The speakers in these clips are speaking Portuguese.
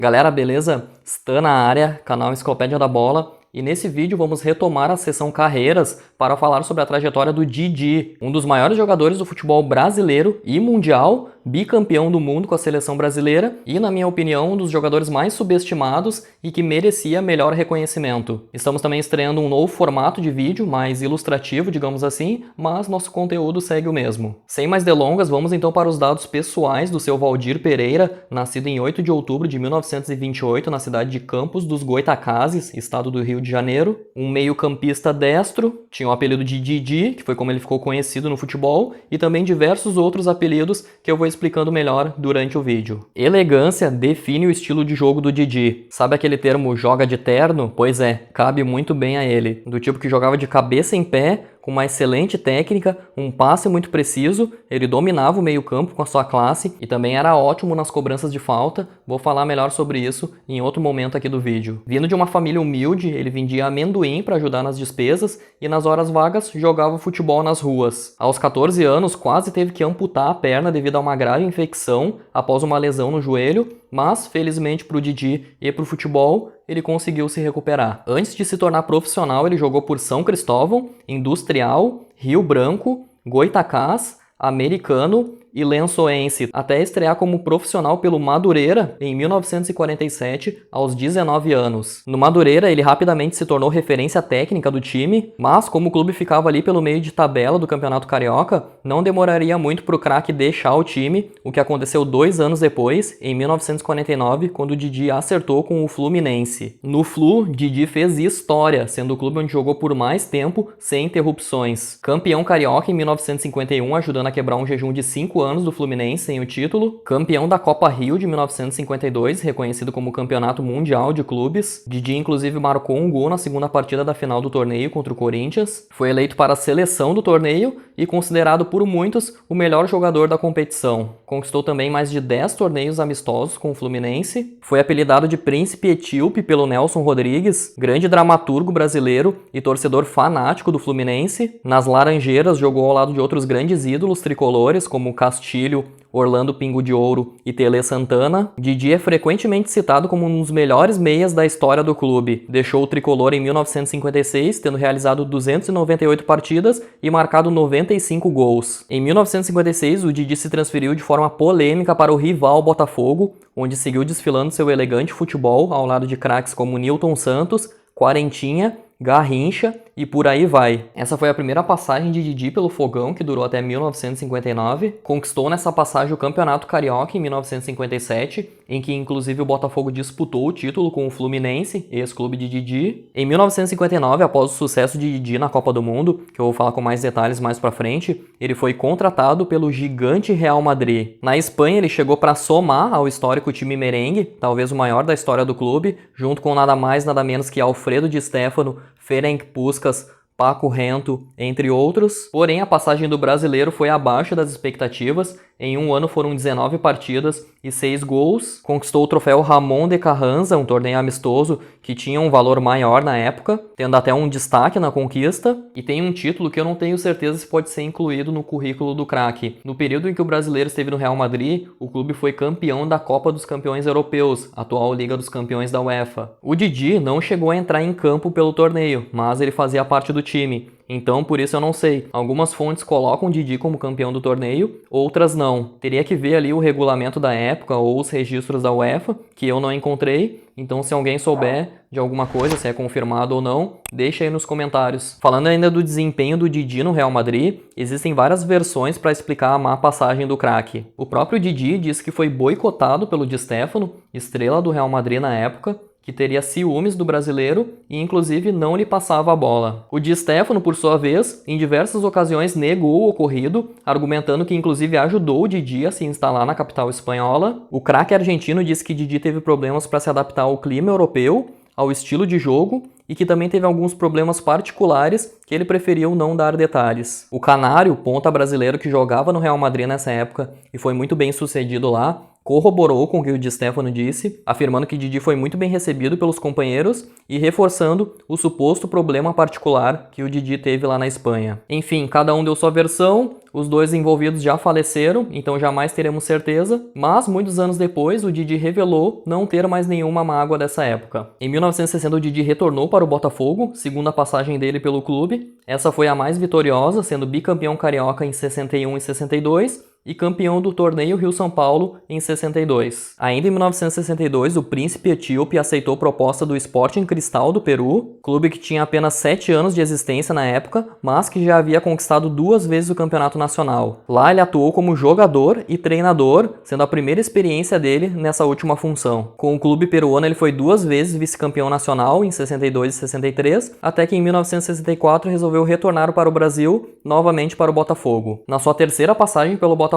Galera, beleza? Stan na área, canal Enciclopédia da Bola. E nesse vídeo vamos retomar a seção carreiras para falar sobre a trajetória do Didi, um dos maiores jogadores do futebol brasileiro e mundial, bicampeão do mundo com a seleção brasileira e, na minha opinião, um dos jogadores mais subestimados e que merecia melhor reconhecimento. Estamos também estreando um novo formato de vídeo, mais ilustrativo, digamos assim, mas nosso conteúdo segue o mesmo. Sem mais delongas, vamos então para os dados pessoais do seu Valdir Pereira, nascido em 8 de outubro de 1928 na cidade de Campos dos Goytacazes, estado do Rio de Janeiro. Um meio-campista destro, tinha o apelido de Didi, que foi como ele ficou conhecido no futebol, e também diversos outros apelidos que eu vou explicando melhor durante o vídeo. Elegância define o estilo de jogo do Didi. Sabe aquele termo joga de terno? Pois é, cabe muito bem a ele. Do tipo que jogava de cabeça em pé, com uma excelente técnica, um passe muito preciso, ele dominava o meio-campo com a sua classe e também era ótimo nas cobranças de falta. Vou falar melhor sobre isso em outro momento aqui do vídeo. Vindo de uma família humilde, ele vendia amendoim para ajudar nas despesas e nas horas vagas jogava futebol nas ruas. Aos 14 anos, quase teve que amputar a perna devido a uma grave infecção após uma lesão no joelho, mas felizmente para o Didi e para o futebol, ele conseguiu se recuperar. Antes de se tornar profissional, ele jogou por São Cristóvão, Industrial, Rio Branco, Goytacás, Americano e Lençoense, até estrear como profissional pelo Madureira em 1947, aos 19 anos. No Madureira, ele rapidamente se tornou referência técnica do time, mas como o clube ficava ali pelo meio de tabela do Campeonato Carioca, não demoraria muito para o craque deixar o time, o que aconteceu 2 anos depois, em 1949, quando o Didi acertou com o Fluminense. No Flu, Didi fez história, sendo o clube onde jogou por mais tempo, sem interrupções. Campeão carioca em 1951, ajudando a quebrar um jejum de 5 anos do Fluminense sem o título, campeão da Copa Rio de 1952, reconhecido como Campeonato Mundial de Clubes. Didi inclusive marcou um gol na segunda partida da final do torneio contra o Corinthians, foi eleito para a seleção do torneio e considerado por muitos o melhor jogador da competição. Conquistou também mais de 10 torneios amistosos com o Fluminense, foi apelidado de Príncipe Etíope pelo Nelson Rodrigues, grande dramaturgo brasileiro e torcedor fanático do Fluminense. Nas Laranjeiras jogou ao lado de outros grandes ídolos tricolores como Castilho, Orlando Pingo de Ouro e Tele Santana. Didi é frequentemente citado como um dos melhores meias da história do clube. Deixou o tricolor em 1956, tendo realizado 298 partidas e marcado 95 gols. Em 1956, o Didi se transferiu de forma polêmica para o rival Botafogo, onde seguiu desfilando seu elegante futebol ao lado de craques como Nilton Santos, Quarentinha, Garrincha e por aí vai. Essa foi a primeira passagem de Didi pelo Fogão, que durou até 1959. Conquistou nessa passagem o Campeonato Carioca em 1957, em que inclusive o Botafogo disputou o título com o Fluminense, ex-clube de Didi. Em 1959, após o sucesso de Didi na Copa do Mundo, que eu vou falar com mais detalhes mais pra frente, ele foi contratado pelo gigante Real Madrid. Na Espanha, ele chegou para somar ao histórico time merengue, talvez o maior da história do clube, junto com nada mais nada menos que Alfredo Di Stéfano, Ferenc Puskás, Paco Rento, entre outros. Porém, a passagem do brasileiro foi abaixo das expectativas. Em um ano foram 19 partidas e 6 gols. Conquistou o troféu Ramon de Carranza, um torneio amistoso que tinha um valor maior na época, tendo até um destaque na conquista. E tem um título que eu não tenho certeza se pode ser incluído no currículo do craque. No período em que o brasileiro esteve no Real Madrid, o clube foi campeão da Copa dos Campeões Europeus, atual Liga dos Campeões da UEFA. O Didi não chegou a entrar em campo pelo torneio, mas ele fazia parte do time. Então, por isso eu não sei. Algumas fontes colocam o Didi como campeão do torneio, outras não. Teria que ver ali o regulamento da época ou os registros da UEFA, que eu não encontrei. Então, se alguém souber de alguma coisa, se é confirmado ou não, deixa aí nos comentários. Falando ainda do desempenho do Didi no Real Madrid, existem várias versões para explicar a má passagem do craque. O próprio Didi disse que foi boicotado pelo Di Stéfano, estrela do Real Madrid na época, que teria ciúmes do brasileiro e inclusive não lhe passava a bola. O Di Stéfano, por sua vez, em diversas ocasiões negou o ocorrido, argumentando que inclusive ajudou o Didi a se instalar na capital espanhola. O craque argentino disse que Didi teve problemas para se adaptar ao clima europeu, ao estilo de jogo e que também teve alguns problemas particulares que ele preferiu não dar detalhes. O Canário, ponta brasileiro que jogava no Real Madrid nessa época e foi muito bem sucedido lá, corroborou com o que o Di Stéfano disse, afirmando que Didi foi muito bem recebido pelos companheiros e reforçando o suposto problema particular que o Didi teve lá na Espanha. Enfim, cada um deu sua versão, os dois envolvidos já faleceram, então jamais teremos certeza, mas muitos anos depois o Didi revelou não ter mais nenhuma mágoa dessa época. Em 1960 o Didi retornou para o Botafogo, segunda passagem dele pelo clube. Essa foi a mais vitoriosa, sendo bicampeão carioca em 61 e 62, e campeão do torneio Rio-São Paulo em 62. Ainda em 1962, o príncipe etíope aceitou proposta do Sporting Cristal do Peru, clube que tinha apenas 7 anos de existência na época, mas que já havia conquistado 2 vezes o campeonato nacional. Lá ele atuou como jogador e treinador, sendo a primeira experiência dele nessa última função. Com o clube peruano ele foi 2 vezes vice-campeão nacional, em 62 e 63, até que em 1964 resolveu retornar para o Brasil, novamente para o Botafogo. Na sua terceira passagem pelo Botafogo,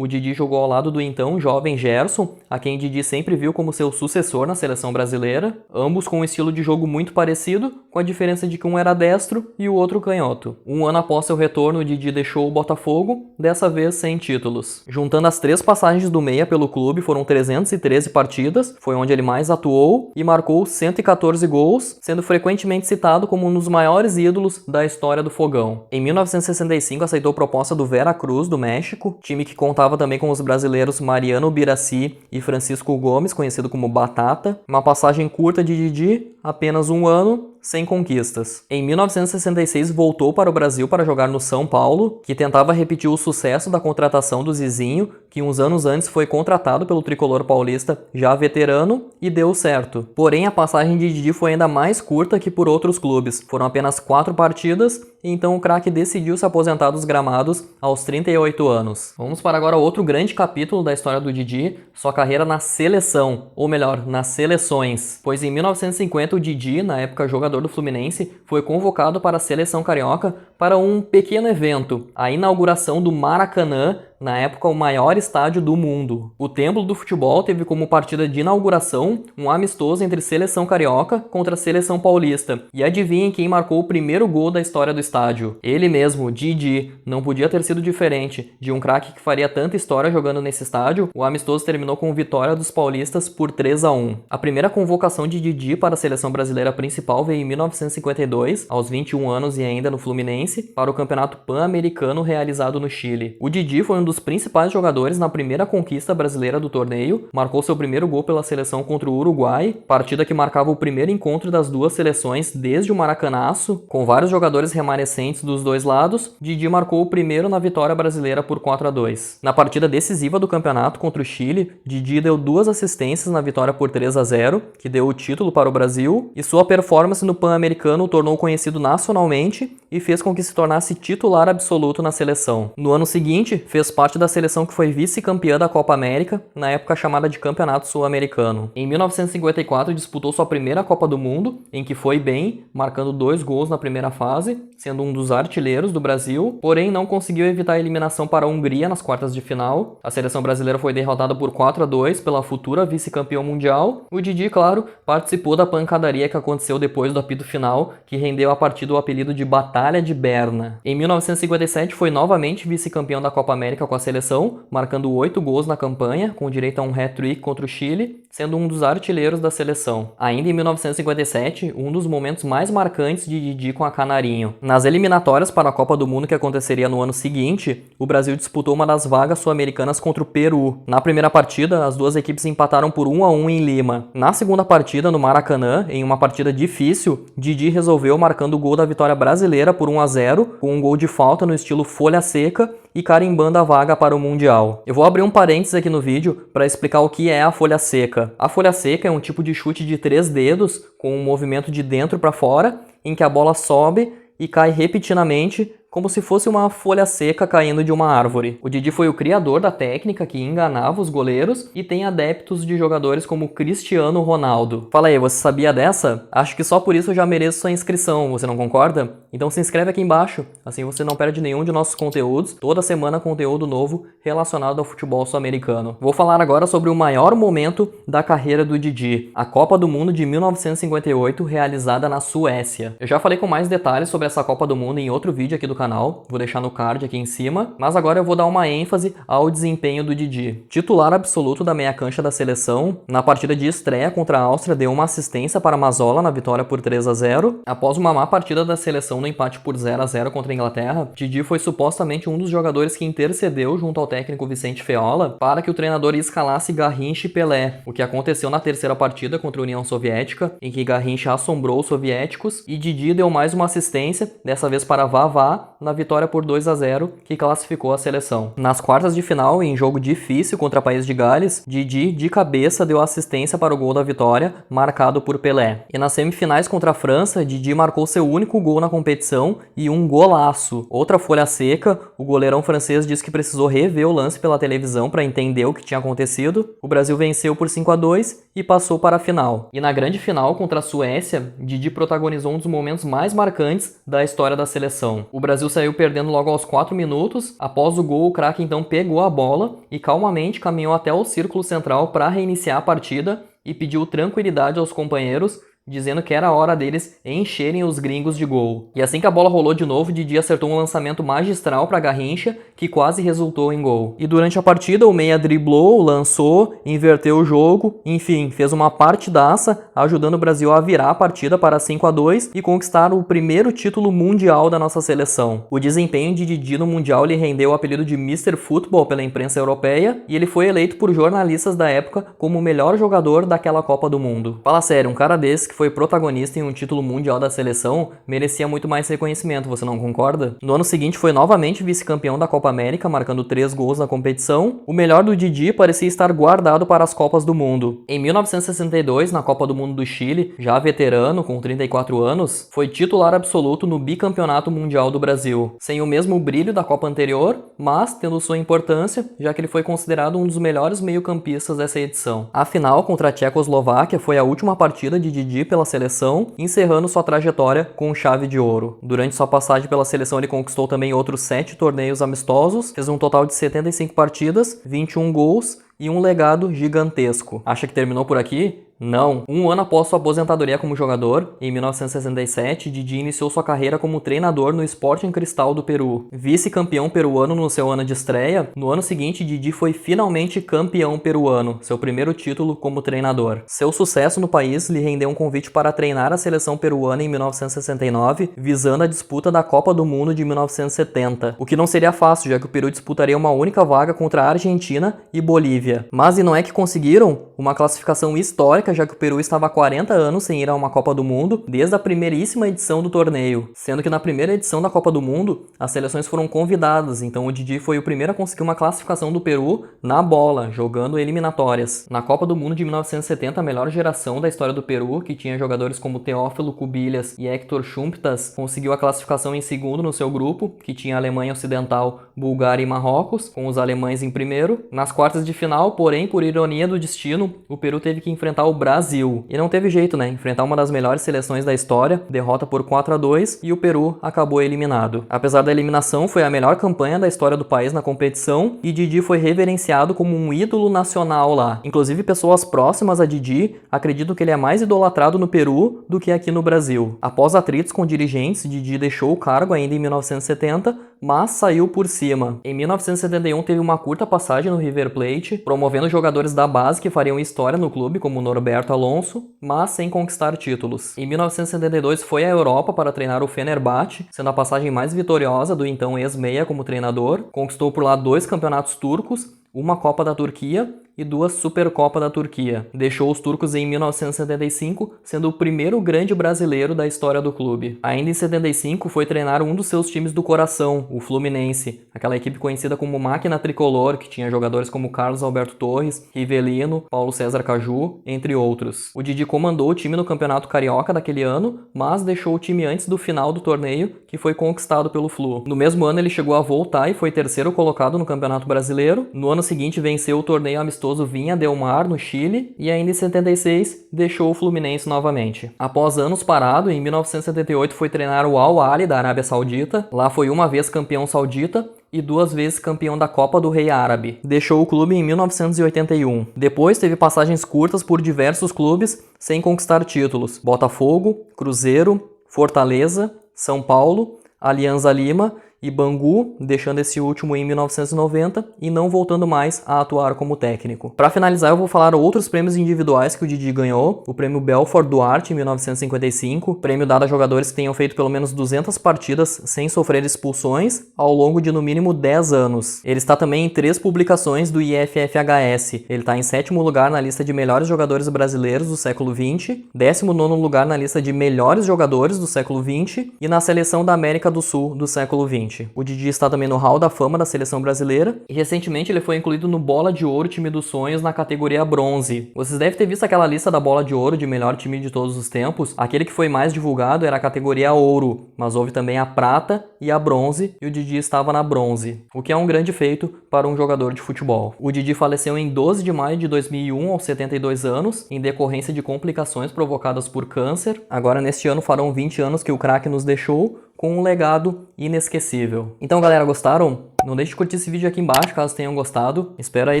o Didi jogou ao lado do então jovem Gerson, a quem Didi sempre viu como seu sucessor na seleção brasileira, ambos com um estilo de jogo muito parecido, com a diferença de que um era destro e o outro canhoto. Um ano após seu retorno, o Didi deixou o Botafogo, dessa vez sem títulos. Juntando as 3 passagens do meia pelo clube, foram 313 partidas, foi onde ele mais atuou, e marcou 114 gols, sendo frequentemente citado como um dos maiores ídolos da história do Fogão. Em 1965 aceitou proposta do Veracruz, do México, time que contava também com os brasileiros Mariano Birassi e Francisco Gomes, conhecido como Batata. Uma passagem curta de Didi, apenas 1 ano, sem conquistas. Em 1966 voltou para o Brasil para jogar no São Paulo, que tentava repetir o sucesso da contratação do Zizinho, que uns anos antes foi contratado pelo tricolor paulista já veterano, e deu certo. Porém, a passagem de Didi foi ainda mais curta que por outros clubes. Foram apenas 4 partidas, e então o craque decidiu se aposentar dos gramados aos 38 anos. Vamos para agora outro grande capítulo da história do Didi, sua carreira na seleção, ou melhor, nas seleções. Pois em 1950 o Didi, na época jogador do Fluminense, foi convocado para a seleção carioca para um pequeno evento, a inauguração do Maracanã, na época o maior estádio do mundo. O Templo do Futebol teve como partida de inauguração um amistoso entre seleção carioca contra a seleção paulista. E adivinhem quem marcou o primeiro gol da história do estádio? Ele mesmo, Didi. Não podia ter sido diferente. De um craque que faria tanta história jogando nesse estádio, o amistoso terminou com vitória dos paulistas por 3-1. A primeira convocação de Didi para a seleção brasileira principal veio em 1952, aos 21 anos e ainda no Fluminense, para o Campeonato Pan-Americano realizado no Chile. O Didi foi um dos principais jogadores na primeira conquista brasileira do torneio, marcou seu primeiro gol pela seleção contra o Uruguai, partida que marcava o primeiro encontro das duas seleções desde o Maracanaço, com vários jogadores remanescentes dos dois lados. Didi marcou o primeiro na vitória brasileira por 4-2. Na partida decisiva do campeonato contra o Chile, Didi deu 2 assistências na vitória por 3-0, que deu o título para o Brasil, e sua performance no Pan-Americano o tornou conhecido nacionalmente e fez com que se tornasse titular absoluto na seleção. No ano seguinte, fez parte da seleção que foi vice-campeã da Copa América, na época chamada de Campeonato Sul-Americano. Em 1954 disputou sua primeira Copa do Mundo, em que foi bem, marcando 2 gols na primeira fase, sendo um dos artilheiros do Brasil, porém não conseguiu evitar a eliminação para a Hungria nas quartas de final. A seleção brasileira foi derrotada por 4-2 pela futura vice-campeã mundial. O Didi, claro, participou da pancadaria que aconteceu depois do apito final, que rendeu à partida o apelido de Batalha de Berna. Em 1957 foi novamente vice-campeão da Copa América com a seleção, marcando 8 gols na campanha, com direito a um hat-trick contra o Chile, sendo um dos artilheiros da seleção. Ainda em 1957, um dos momentos mais marcantes de Didi com a Canarinho. Nas eliminatórias para a Copa do Mundo que aconteceria no ano seguinte, o Brasil disputou uma das vagas sul-americanas contra o Peru. Na primeira partida, as duas equipes empataram por 1-1 em Lima. Na segunda partida, no Maracanã, em uma partida difícil, Didi resolveu marcando o gol da vitória brasileira por 1-0, com um gol de falta no estilo folha seca, e carimbando a vaga para o Mundial. Eu vou abrir um parênteses aqui no vídeo para explicar o que é a folha seca. A folha seca é um tipo de chute de 3 dedos, com um movimento de dentro para fora, em que a bola sobe e cai repetidamente, como se fosse uma folha seca caindo de uma árvore. O Didi foi o criador da técnica que enganava os goleiros e tem adeptos de jogadores como Cristiano Ronaldo. Fala aí, você sabia dessa? Acho que só por isso eu já mereço sua inscrição, você não concorda? Então se inscreve aqui embaixo, assim você não perde nenhum de nossos conteúdos. Toda semana conteúdo novo relacionado ao futebol sul-americano. Vou falar agora sobre o maior momento da carreira do Didi, a Copa do Mundo de 1958, realizada na Suécia. Eu já falei com mais detalhes sobre essa Copa do Mundo em outro vídeo aqui do canal, vou deixar no card aqui em cima, mas agora eu vou dar uma ênfase ao desempenho do Didi. Titular absoluto da meia cancha da seleção, na partida de estreia contra a Áustria deu uma assistência para Mazzola na vitória por 3-0. Após uma má partida da seleção no empate por 0-0 contra a Inglaterra, Didi foi supostamente um dos jogadores que intercedeu junto ao técnico Vicente Feola para que o treinador escalasse Garrincha e Pelé, o que aconteceu na terceira partida contra a União Soviética, em que Garrincha assombrou os soviéticos e Didi deu mais uma assistência, dessa vez para Vavá, na vitória por 2-0, que classificou a seleção. Nas quartas de final, em jogo difícil contra o País de Gales, Didi, de cabeça, deu assistência para o gol da vitória, marcado por Pelé. E nas semifinais contra a França, Didi marcou seu único gol na competição e um golaço. Outra folha seca, o goleirão francês disse que precisou rever o lance pela televisão para entender o que tinha acontecido. O Brasil venceu por 5-2 e passou para a final. E na grande final contra a Suécia, Didi protagonizou um dos momentos mais marcantes da história da seleção. O Brasil saiu perdendo logo aos 4 minutos. Após o gol, o craque então pegou a bola e calmamente caminhou até o círculo central para reiniciar a partida e pediu tranquilidade aos companheiros, dizendo que era a hora deles encherem os gringos de gol. E assim que a bola rolou de novo, Didi acertou um lançamento magistral para Garrincha, que quase resultou em gol. E durante a partida, o meia driblou, lançou, inverteu o jogo, enfim, fez uma partidaça, ajudando o Brasil a virar a partida para 5-2 e conquistar o primeiro título mundial da nossa seleção. O desempenho de Didi no Mundial lhe rendeu o apelido de Mr. Football pela imprensa europeia e ele foi eleito por jornalistas da época como o melhor jogador daquela Copa do Mundo. Fala sério, um cara desse que foi protagonista em um título mundial da seleção, merecia muito mais reconhecimento, você não concorda? No ano seguinte foi novamente vice-campeão da Copa América, marcando 3 gols na competição. O melhor do Didi parecia estar guardado para as Copas do Mundo. Em 1962, na Copa do Mundo do Chile, já veterano, com 34 anos, foi titular absoluto no bicampeonato mundial do Brasil, sem o mesmo brilho da Copa anterior, mas tendo sua importância, já que ele foi considerado um dos melhores meio-campistas dessa edição. A final contra a Tchecoslováquia foi a última partida de Didi pela seleção, encerrando sua trajetória com chave de ouro. Durante sua passagem pela seleção, ele conquistou também outros 7 torneios amistosos, fez um total de 75 partidas, 21 gols e um legado gigantesco. Acha que terminou por aqui? Não. Um ano após sua aposentadoria como jogador, em 1967, Didi iniciou sua carreira como treinador no Sporting Cristal do Peru. Vice-campeão peruano no seu ano de estreia, no ano seguinte Didi foi finalmente campeão peruano, seu primeiro título como treinador. Seu sucesso no país lhe rendeu um convite para treinar a seleção peruana em 1969, visando a disputa da Copa do Mundo de 1970, o que não seria fácil, já que o Peru disputaria uma única vaga contra a Argentina e Bolívia. Mas e não é que conseguiram? Uma classificação histórica, já que o Peru estava há 40 anos sem ir a uma Copa do Mundo, desde a primeiríssima edição do torneio. Sendo que na primeira edição da Copa do Mundo, as seleções foram convidadas, então o Didi foi o primeiro a conseguir uma classificação do Peru na bola, jogando eliminatórias. Na Copa do Mundo de 1970, a melhor geração da história do Peru, que tinha jogadores como Teófilo Cubillas e Héctor Chumptas, conseguiu a classificação em segundo no seu grupo, que tinha Alemanha Ocidental, Bulgária e Marrocos, com os alemães em primeiro. Nas quartas de final, porém, por ironia do destino, o Peru teve que enfrentar o Brasil. E não teve jeito, né? Enfrentar uma das melhores seleções da história, derrota por 4-2 e o Peru acabou eliminado. Apesar da eliminação, foi a melhor campanha da história do país na competição e Didi foi reverenciado como um ídolo nacional lá. Inclusive, pessoas próximas a Didi acreditam que ele é mais idolatrado no Peru do que aqui no Brasil. Após atritos com dirigentes, Didi deixou o cargo ainda em 1970, mas saiu por cima. Em 1971 teve uma curta passagem no River Plate, promovendo jogadores da base que fariam história no clube, como Norberto Alonso, mas sem conquistar títulos. Em 1972 foi à Europa para treinar o Fenerbahçe, sendo a passagem mais vitoriosa do então ex-meia como treinador. Conquistou por lá 2 campeonatos turcos, uma Copa da Turquia e 2 Supercopa da Turquia. Deixou os turcos em 1975, sendo o primeiro grande brasileiro da história do clube. Ainda em 75 foi treinar um dos seus times do coração, o Fluminense, aquela equipe conhecida como Máquina Tricolor, que tinha jogadores como Carlos Alberto Torres, Rivelino, Paulo César Caju, entre outros. O Didi comandou o time no Campeonato Carioca daquele ano, mas deixou o time antes do final do torneio, que foi conquistado pelo Flu. No mesmo ano ele chegou a voltar e foi terceiro colocado no Campeonato Brasileiro. No ano seguinte venceu o torneio amistoso Vinha Del Mar, no Chile, e ainda em 76 deixou o Fluminense novamente. Após anos parado, em 1978 foi treinar o Al Ahly da Arábia Saudita. Lá foi uma vez campeão saudita e 2 vezes campeão da Copa do Rei Árabe. Deixou o clube em 1981. Depois teve passagens curtas por diversos clubes sem conquistar títulos: Botafogo, Cruzeiro, Fortaleza, São Paulo, Alianza Lima e Bangu, deixando esse último em 1990 e não voltando mais a atuar como técnico. Para finalizar, eu vou falar outros prêmios individuais que o Didi ganhou. O prêmio Belfort Duarte, em 1955, prêmio dado a jogadores que tenham feito pelo menos 200 partidas sem sofrer expulsões ao longo de no mínimo 10 anos. Ele está também em 3 publicações do IFFHS. Ele está em 7º lugar na lista de melhores jogadores brasileiros do século XX, 19º lugar na lista de melhores jogadores do século XX e na seleção da América do Sul do século XX. O Didi está também no Hall da Fama da seleção brasileira e recentemente ele foi incluído no Bola de Ouro Time dos Sonhos na categoria bronze. Vocês devem ter visto aquela lista da Bola de Ouro de melhor time de todos os tempos. Aquele que foi mais divulgado era a categoria ouro, mas houve também a prata e a bronze, e o Didi estava na bronze, o que é um grande feito para um jogador de futebol. O Didi faleceu em 12 de maio de 2001, aos 72 anos, em decorrência de complicações provocadas por câncer. Agora, neste ano, farão 20 anos que o craque nos deixou, com um legado inesquecível. Então, galera, gostaram? Não deixe de curtir esse vídeo aqui embaixo, caso tenham gostado. Espero aí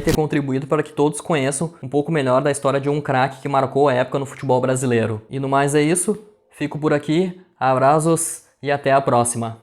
ter contribuído para que todos conheçam um pouco melhor da história de um craque que marcou a época no futebol brasileiro. E no mais é isso, fico por aqui, abraços e até a próxima.